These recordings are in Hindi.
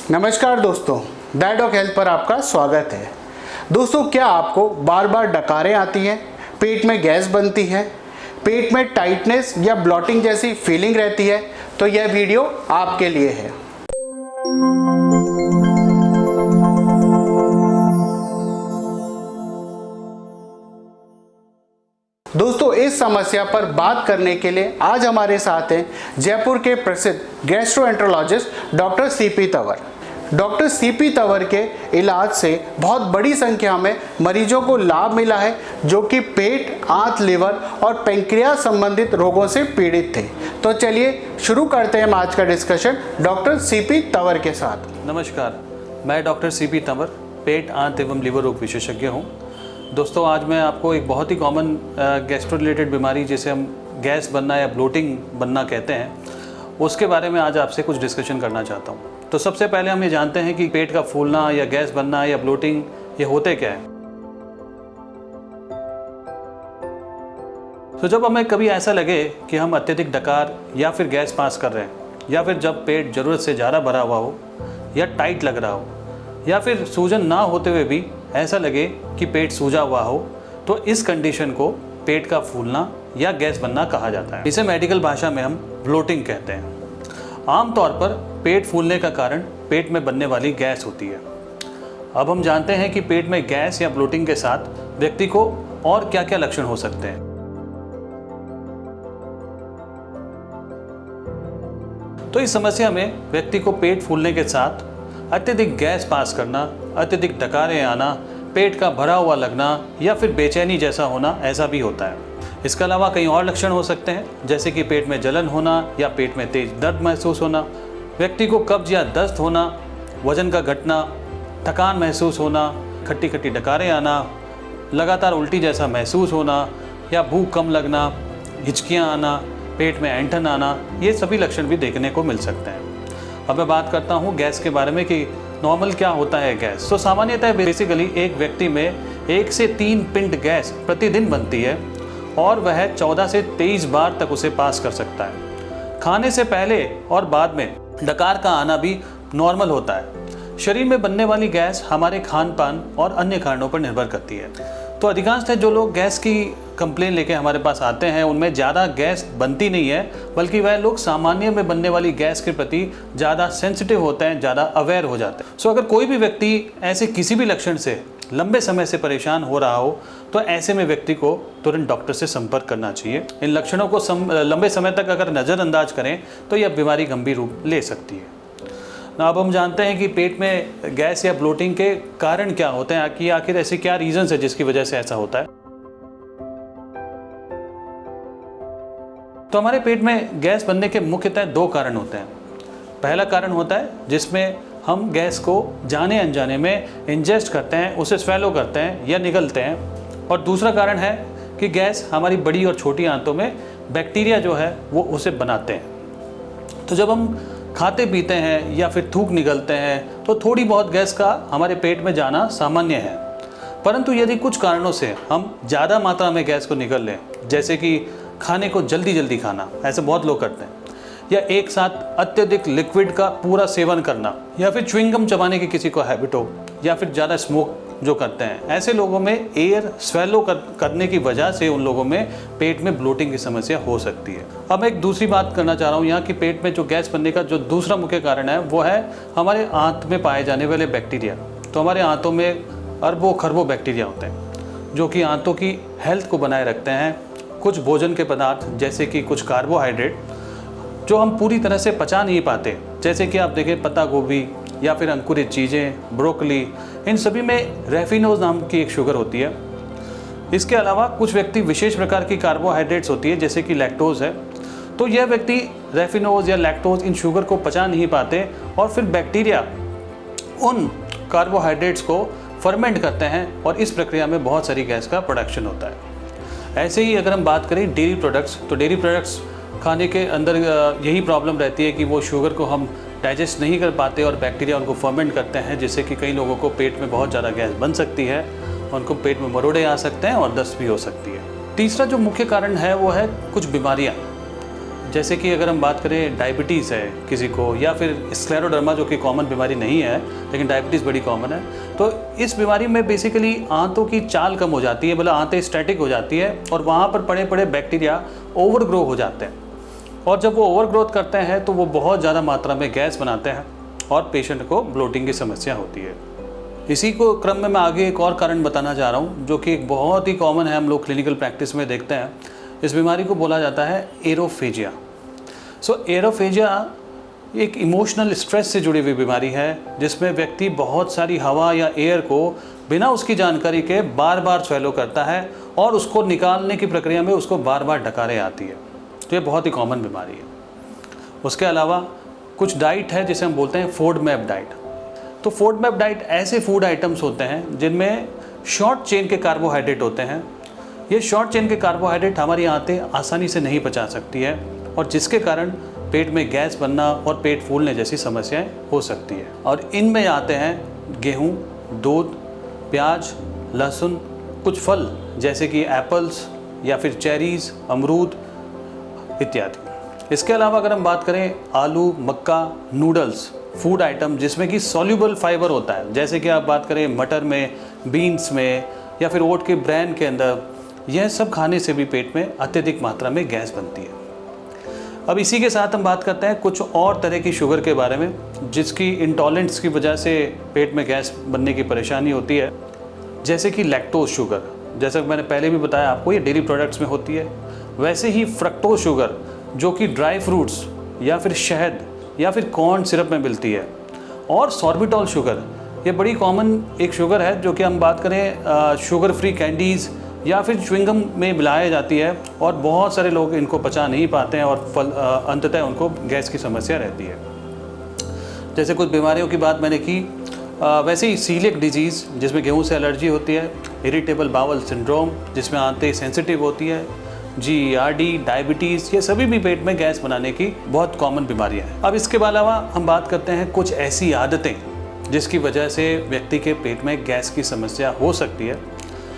नमस्कार दोस्तों, डायडॉक हेल्थ पर आपका स्वागत है। दोस्तों, क्या आपको बार बार डकारें आती हैं, पेट में गैस बनती है, पेट में टाइटनेस या ब्लॉटिंग जैसी फीलिंग रहती है? तो यह वीडियो आपके लिए है। दोस्तों, इस समस्या पर बात करने के लिए आज हमारे साथ हैं जयपुर के प्रसिद्ध gastroenterologist doctor CP Tanwar. Doctor CP Tanwar के इलाज से बहुत बड़ी संख्या में मरीजों को लाभ मिला है, जो कि पेट, आंत, लिवर और पेंक्रियास संबंधित रोगों से पीड़ित थे। तो चलिए शुरू करते हैं आज का डिस्कशन डॉक्टर सीपी तंवर के साथ। नमस्कार, मैं डॉक्टर सीपी तंवर, पेट, आंत एवं लिवर रोग विशेषज्ञ हूँ। दोस्तों, आज मैं आपको एक बहुत ही कॉमन गैस्ट्रो रिलेटेड बीमारी, जिसे हम गैस बनना या ब्लोटिंग बनना कहते हैं, उसके बारे में आज आपसे कुछ डिस्कशन करना चाहता हूँ। तो सबसे पहले हम ये जानते हैं कि पेट का फूलना या गैस बनना या ब्लोटिंग ये होते क्या है। तो जब हमें कभी ऐसा लगे कि हम अत्यधिक डकार या फिर गैस पास कर रहे हैं, या फिर जब पेट ज़रूरत से ज़्यादा भरा हुआ हो या टाइट लग रहा हो, या फिर सूजन ना होते हुए भी ऐसा लगे कि पेट सूजा हुआ हो, तो इस कंडीशन को पेट का फूलना या गैस बनना कहा जाता है। इसे मेडिकल भाषा में हम ब्लोटिंग कहते हैं। आमतौर पर पेट फूलने का कारण पेट में बनने वाली गैस होती है। अब हम जानते हैं कि पेट में गैस या ब्लोटिंग के साथ व्यक्ति को और क्या क्या लक्षण हो सकते हैं। तो इस समस्या में व्यक्ति को पेट फूलने के साथ अत्यधिक गैस पास करना, अत्यधिक डकारें आना, पेट का भरा हुआ लगना या फिर बेचैनी जैसा होना, ऐसा भी होता है। इसके अलावा कई और लक्षण हो सकते हैं, जैसे कि पेट में जलन होना या पेट में तेज दर्द महसूस होना, व्यक्ति को कब्ज या दस्त होना, वजन का घटना, थकान महसूस होना, खट्टी खट्टी डकारें आना, लगातार उल्टी जैसा महसूस होना या भूख कम लगना, हिचकियाँ आना, पेट में ऐंठन आना, ये सभी लक्षण भी देखने को मिल सकते हैं। अब मैं बात करता हूँ गैस के बारे में कि नॉर्मल क्या होता है गैस। तो सामान्यतः बेसिकली एक व्यक्ति में 1 से 3 पिंड गैस प्रतिदिन बनती है और वह 14 से 23 बार तक उसे पास कर सकता है। खाने से पहले और बाद में डकार का आना भी नॉर्मल होता है। शरीर में बनने वाली गैस हमारे खान पान और अन्य कारणों पर निर्भर करती है। तो अधिकांशतः जो लोग गैस की कंप्लेन लेके हमारे पास आते हैं, उनमें ज़्यादा गैस बनती नहीं है, बल्कि वह लोग सामान्य में बनने वाली गैस के प्रति ज़्यादा सेंसिटिव होते हैं, ज़्यादा अवेयर हो जाते हैं। सो अगर कोई भी व्यक्ति ऐसे किसी भी लक्षण से लंबे समय से परेशान हो रहा हो, तो ऐसे में व्यक्ति को तुरंत डॉक्टर से संपर्क करना चाहिए। इन लक्षणों को लंबे समय तक अगर नज़रअंदाज करें तो यह बीमारी गंभीर रूप ले सकती है। अब हम जानते हैं कि पेट में गैस या ब्लोटिंग के कारण क्या होते हैं, कि आखिर ऐसे क्या रीजंस है जिसकी वजह से ऐसा होता है। तो हमारे पेट में गैस बनने के मुख्यतः 2 कारण होते हैं। पहला कारण होता है जिसमें हम गैस को जाने अनजाने में इंजेस्ट करते हैं, उसे स्वेलो करते हैं या निगलते हैं। और दूसरा कारण है कि गैस हमारी बड़ी और छोटी आंतों में बैक्टीरिया जो है वो उसे बनाते हैं। तो जब हम खाते पीते हैं या फिर थूक निगलते हैं, तो थोड़ी बहुत गैस का हमारे पेट में जाना सामान्य है। परंतु यदि कुछ कारणों से हम ज़्यादा मात्रा में गैस को निगल लें, जैसे कि खाने को जल्दी जल्दी खाना, ऐसे बहुत लोग करते हैं, या एक साथ अत्यधिक लिक्विड का पूरा सेवन करना, या फिर च्युइंगम चबाने की किसी को हैबिट हो, या फिर ज़्यादा स्मोक जो करते हैं, ऐसे लोगों में एयर स्वेलो करने की वजह से उन लोगों में पेट में ब्लोटिंग की समस्या हो सकती है। अब एक दूसरी बात करना चाह रहा हूँ यहाँ कि पेट में जो गैस बनने का जो दूसरा मुख्य कारण है, वो है हमारे आंत में पाए जाने वाले बैक्टीरिया। तो हमारे आंतों में अरबों खरबों बैक्टीरिया होते हैं, जो कि आंतों की हेल्थ को बनाए रखते हैं। कुछ भोजन के पदार्थ, जैसे कि कुछ कार्बोहाइड्रेट जो हम पूरी तरह से पचा नहीं पाते, जैसे कि आप देखें पत्ता गोभी या फिर अंकुरित चीज़ें, ब्रोकली, इन सभी में रेफिनोज नाम की एक शुगर होती है। इसके अलावा कुछ व्यक्ति विशेष प्रकार की कार्बोहाइड्रेट्स होती है, जैसे कि लैक्टोज है। तो यह व्यक्ति रेफिनोज या लैक्टोज, इन शुगर को पचा नहीं पाते और फिर बैक्टीरिया उन कार्बोहाइड्रेट्स को फर्मेंट करते हैं और इस प्रक्रिया में बहुत सारी गैस का प्रोडक्शन होता है। ऐसे ही अगर हम बात करें डेयरी प्रोडक्ट्स, तो डेयरी प्रोडक्ट्स खाने के अंदर यही प्रॉब्लम रहती है कि वो शुगर को हम डाइजेस्ट नहीं कर पाते और बैक्टीरिया उनको फर्मेंट करते हैं, जिससे कि कई लोगों को पेट में बहुत ज़्यादा गैस बन सकती है, उनको पेट में मरोड़े आ सकते हैं और दस्त भी हो सकती है। तीसरा जो मुख्य कारण है वो है कुछ बीमारियाँ, जैसे कि अगर हम बात करें डायबिटीज़ है किसी को, या फिर स्क्लेरोडर्मा जो कि कॉमन बीमारी नहीं है लेकिन डायबिटीज़ बड़ी कॉमन है, तो इस बीमारी में बेसिकली आंतों की चाल कम हो जाती है, मतलब आंतें स्टैटिक हो जाती है और वहाँ पर पड़े पड़े बैक्टीरिया ओवर ग्रो हो जाते हैं, और जब वो ओवर ग्रोथ करते हैं तो वो बहुत ज़्यादा मात्रा में गैस बनाते हैं और पेशेंट को ब्लोटिंग की समस्या होती है। इसी को क्रम में मैं आगे एक और कारण बताना चाह रहा हूँ जो कि एक बहुत ही कॉमन है, हम लोग क्लिनिकल प्रैक्टिस में देखते हैं। इस बीमारी को बोला जाता है एरोफेजिया। एरोफेजिया एक इमोशनल स्ट्रेस से जुड़ी हुई बीमारी है जिसमें व्यक्ति बहुत सारी हवा या एयर को बिना उसकी जानकारी के बार बार स्वेलो करता है और उसको निकालने की प्रक्रिया में उसको बार बार डकारें आती है। तो ये बहुत ही कॉमन बीमारी है। उसके अलावा कुछ डाइट है जिसे हम बोलते हैं फोडमैप डाइट। तो फोडमैप डाइट ऐसे फूड आइटम्स होते हैं जिनमें शॉर्ट चेन के कार्बोहाइड्रेट होते हैं। ये शॉर्ट चेन के कार्बोहाइड्रेट हमारी आंतें आसानी से नहीं पचा सकती है और जिसके कारण पेट में गैस बनना और पेट फूलने जैसी समस्याएं हो सकती है। और इनमें आते हैं गेहूँ, दूध, प्याज, लहसुन, कुछ फल जैसे कि एप्पल्स या फिर चेरीज़, अमरूद इत्यादि। इसके अलावा अगर हम बात करें आलू, मक्का, नूडल्स, फूड आइटम जिसमें कि सॉल्यूबल फाइबर होता है, जैसे कि आप बात करें मटर में, बीन्स में या फिर ओट के ब्रैन के अंदर, यह सब खाने से भी पेट में अत्यधिक मात्रा में गैस बनती है। अब इसी के साथ हम बात करते हैं कुछ और तरह की शुगर के बारे में जिसकी इंटॉलरेंस की वजह से पेट में गैस बनने की परेशानी होती है, जैसे कि लैक्टोज शुगर। जैसा कि मैंने पहले भी बताया आपको, ये डेयरी प्रोडक्ट्स में होती है। वैसे ही फ्रक्टोज शुगर जो कि ड्राई फ्रूट्स या फिर शहद या फिर कॉर्न सिरप में मिलती है। और सॉर्बिटॉल शुगर, ये बड़ी कॉमन एक शुगर है जो कि हम बात करें शुगर फ्री कैंडीज़ या फिर च्युइंगम में मिलाई जाती है और बहुत सारे लोग इनको पचा नहीं पाते हैं और अंततः उनको गैस की समस्या रहती है। जैसे कुछ बीमारियों की बात मैंने की, वैसे ही सीलिएक डिजीज़ जिसमें गेहूं से एलर्जी होती है, इरिटेबल बाउल सिंड्रोम जिसमें आंतें सेंसिटिव होती है, GERD, डायबिटीज़, ये सभी भी पेट में गैस बनाने की बहुत कॉमन बीमारियां हैं। अब इसके अलावा हम बात करते हैं कुछ ऐसी आदतें जिसकी वजह से व्यक्ति के पेट में गैस की समस्या हो सकती है।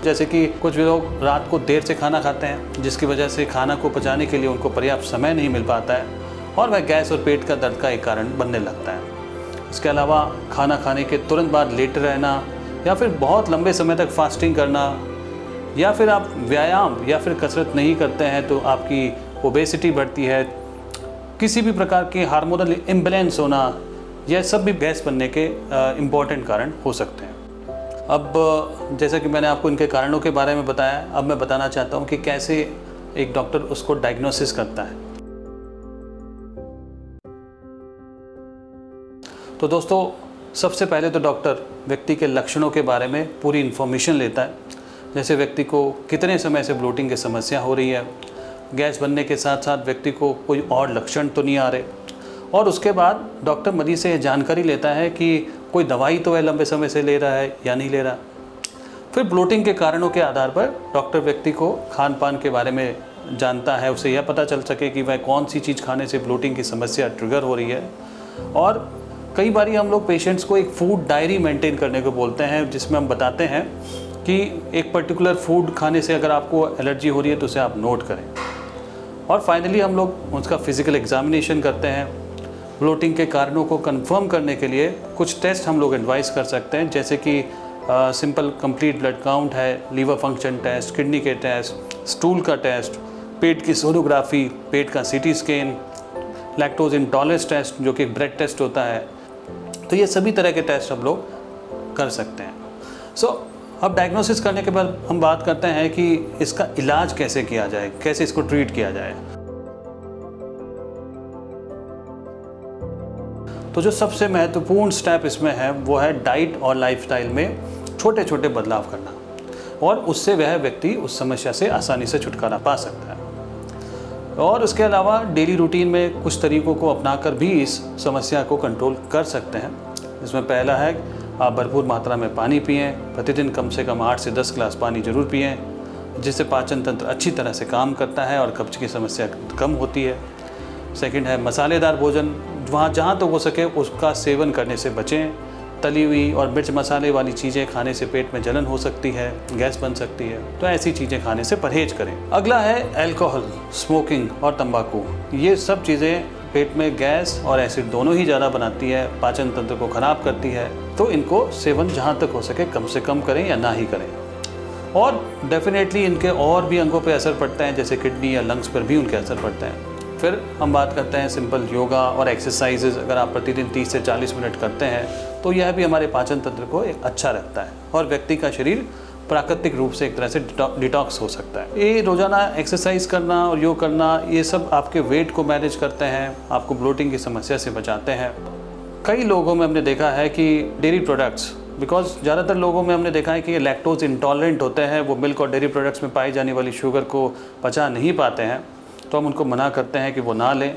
जैसे कि कुछ लोग रात को देर से खाना खाते हैं जिसकी वजह से खाना को पचाने के लिए उनको पर्याप्त समय नहीं मिल पाता है और वह गैस और पेट का दर्द का एक कारण बनने लगता है। इसके अलावा खाना खाने के तुरंत बाद लेटे रहना या फिर बहुत लंबे समय तक फास्टिंग करना, या फिर आप व्यायाम या फिर कसरत नहीं करते हैं तो आपकी ओबेसिटी बढ़ती है, किसी भी प्रकार के हार्मोनल इम्बैलेंस होना, यह सब भी गैस बनने के इम्पॉर्टेंट कारण हो सकते हैं। अब जैसा कि मैंने आपको इनके कारणों के बारे में बताया, अब मैं बताना चाहता हूँ कि कैसे एक डॉक्टर उसको डायग्नोसिस करता है। तो दोस्तों, सबसे पहले तो डॉक्टर व्यक्ति के लक्षणों के बारे में पूरी इन्फॉर्मेशन लेता है, जैसे व्यक्ति को कितने समय से ब्लोटिंग की समस्या हो रही है, गैस बनने के साथ साथ व्यक्ति को कोई और लक्षण तो नहीं आ रहे, और उसके बाद डॉक्टर मरीज से जानकारी लेता है कि कोई दवाई तो वह लंबे समय से ले रहा है या नहीं ले रहा। फिर ब्लोटिंग के कारणों के आधार पर डॉक्टर व्यक्ति को खान पान के बारे में जानता है, उसे यह पता चल सके कि वह कौन सी चीज़ खाने से ब्लोटिंग की समस्या ट्रिगर हो रही है। और कई बार हम लोग पेशेंट्स को एक फूड डायरी मेंटेन करने को बोलते हैं जिसमें हम बताते हैं कि एक पर्टिकुलर फूड खाने से अगर आपको एलर्जी हो रही है तो उसे आप नोट करें। और फाइनली हम लोग उसका फिज़िकल एग्जामिनेशन करते हैं। ब्लोटिंग के कारणों को कंफर्म करने के लिए कुछ टेस्ट हम लोग एडवाइस कर सकते हैं, जैसे कि सिंपल कंप्लीट ब्लड काउंट है, लीवर फंक्शन टेस्ट, किडनी के टेस्ट, स्टूल का टेस्ट, पेट की सोनोग्राफी, पेट का CT scan, lactose intolerance test जो कि ब्रेड टेस्ट होता है। तो ये सभी तरह के टेस्ट हम लोग कर सकते हैं। अब डायग्नोसिस करने के बाद हम बात करते हैं कि इसका इलाज कैसे किया जाए, कैसे इसको ट्रीट किया जाए। तो जो सबसे महत्वपूर्ण स्टेप इसमें है वो है डाइट और लाइफस्टाइल में छोटे छोटे बदलाव करना, और उससे वह व्यक्ति उस समस्या से आसानी से छुटकारा पा सकता है। और उसके अलावा डेली रूटीन में कुछ तरीकों को अपनाकर भी इस समस्या को कंट्रोल कर सकते हैं। इसमें पहला है, आप भरपूर मात्रा में पानी पिएं, प्रतिदिन कम से कम 8 से 10 ग्लास पानी ज़रूर पिएं, जिससे पाचन तंत्र अच्छी तरह से काम करता है और कब्ज की समस्या कम होती है। सेकंड है, मसालेदार भोजन जहाँ तक हो सके उसका सेवन करने से बचें। तली हुई और मिर्च मसाले वाली चीज़ें खाने से पेट में जलन हो सकती है, गैस बन सकती है, तो ऐसी चीज़ें खाने से परहेज करें। अगला है अल्कोहल, स्मोकिंग और तंबाकू। ये सब चीज़ें पेट में गैस और एसिड दोनों ही ज़्यादा बनाती है, पाचन तंत्र को ख़राब करती है, तो इनको सेवन जहाँ तक हो सके कम से कम करें या ना ही करें। और डेफिनेटली इनके और भी अंगों पे असर पड़ता है, जैसे किडनी या लंग्स पर भी उनके असर पड़ता है। फिर हम बात करते हैं सिंपल योगा और एक्सरसाइजेज। अगर आप प्रतिदिन 30 से 40 मिनट करते हैं तो यह भी हमारे पाचन तंत्र को एक अच्छा रखता है और व्यक्ति का शरीर प्राकृतिक रूप से एक तरह से डिटॉक्स हो सकता है। ये रोज़ाना एक्सरसाइज करना और योग करना, ये सब आपके वेट को मैनेज करते हैं, आपको ब्लोटिंग की समस्या से बचाते हैं। कई लोगों में हमने देखा है कि डेयरी प्रोडक्ट्स, बिकॉज ज़्यादातर लोगों में हमने देखा है कि ये लैक्टोज इंटॉलरेंट होते हैं, वो मिल्क और डेयरी प्रोडक्ट्स में पाई जाने वाली शुगर को पचा नहीं पाते हैं, तो हम उनको मना करते हैं कि वो ना लें।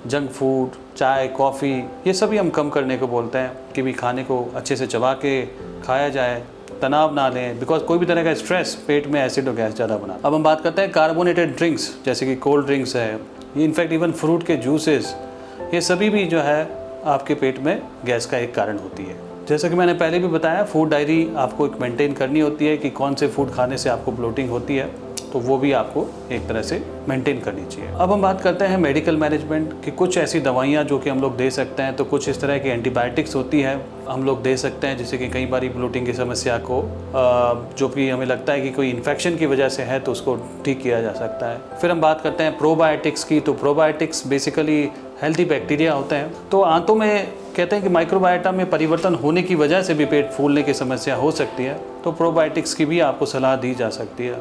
जंक फूड, चाय, कॉफ़ी, ये सभी हम कम करने को बोलते हैं कि भी खाने को अच्छे से चबा के खाया जाए, तनाव ना लें, बिकॉज कोई भी तरह का स्ट्रेस पेट में एसिड और गैस ज़्यादा बना। अब हम बात करते हैं कार्बोनेटेड ड्रिंक्स, जैसे कि कोल्ड ड्रिंक्स है, ये इनफैक्ट इवन फ्रूट के जूसेस, ये सभी भी जो है आपके पेट में गैस का एक कारण होती है। जैसा कि मैंने पहले भी बताया, फूड डायरी आपको एक मेंटेन करनी होती है कि कौन से फूड खाने से आपको ब्लोटिंग होती है, तो वो भी आपको एक तरह से मेंटेन करनी चाहिए। अब हम बात करते हैं मेडिकल मैनेजमेंट की। कुछ ऐसी दवाइयाँ जो कि हम लोग दे सकते हैं, तो कुछ इस तरह की एंटीबायोटिक्स होती है हम लोग दे सकते हैं, जिससे कि कई बार ब्लोटिंग की समस्या को जो कि हमें लगता है कि कोई इन्फेक्शन की वजह से है तो उसको ठीक किया जा सकता है। फिर हम बात करते हैं प्रोबायोटिक्स की। तो प्रोबायोटिक्स बेसिकली हेल्दी बैक्टीरिया होते हैं। तो आंतों में कहते हैं कि माइक्रोबायोटा में परिवर्तन होने की वजह से भी पेट फूलने की समस्या हो सकती है, तो प्रोबायोटिक्स की भी आपको सलाह दी जा सकती है।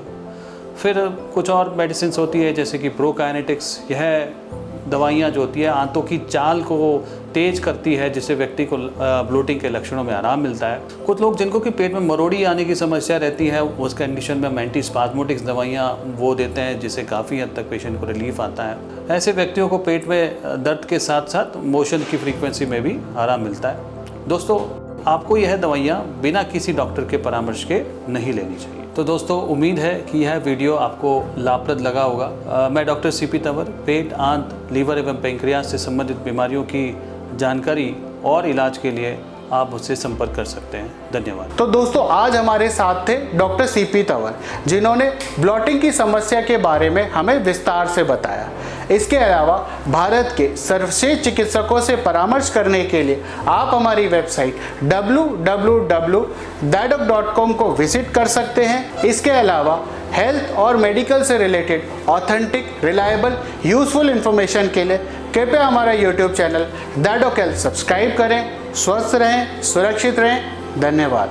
फिर कुछ और मेडिसिन होती है जैसे कि प्रोकाइनेटिक्स। यह दवाइयाँ जो होती है आंतों की चाल को तेज करती है, जिससे व्यक्ति को ब्लोटिंग के लक्षणों में आराम मिलता है। कुछ लोग जिनको कि पेट में मरोड़ी आने की समस्या रहती है, उस कंडीशन में हम एंटीस्पाज्मोटिक्स दवाइयाँ वो देते हैं, जिससे काफ़ी हद तक पेशेंट को रिलीफ आता है। ऐसे व्यक्तियों को पेट में दर्द के साथ साथ मोशन की फ्रीक्वेंसी में भी आराम मिलता है। दोस्तों, आपको यह दवाइयाँ बिना किसी डॉक्टर के परामर्श के नहीं लेनी चाहिए। तो दोस्तों, उम्मीद है कि यह वीडियो आपको लाभप्रद लगा होगा। मैं डॉक्टर सीपी तंवर पेट, आंत, लीवर एवं पेंक्रियाज से संबंधित बीमारियों की जानकारी और इलाज के लिए आप मुझसे संपर्क कर सकते हैं। धन्यवाद। तो दोस्तों, आज हमारे साथ थे डॉक्टर सीपी तंवर, जिन्होंने ब्लोटिंग की समस्या के बारे में हमें विस्तार से बताया। इसके अलावा भारत के सर्वश्रेष्ठ चिकित्सकों से परामर्श करने के लिए आप हमारी वेबसाइट www.dadoc.com को विजिट कर सकते हैं। इसके अलावा हेल्थ और मेडिकल से related authentic, reliable, useful information के लिए कृपया हमारा यूट्यूब चैनल दैडोक हेल्थ सब्सक्राइब करें। स्वस्थ रहें, सुरक्षित रहें। धन्यवाद।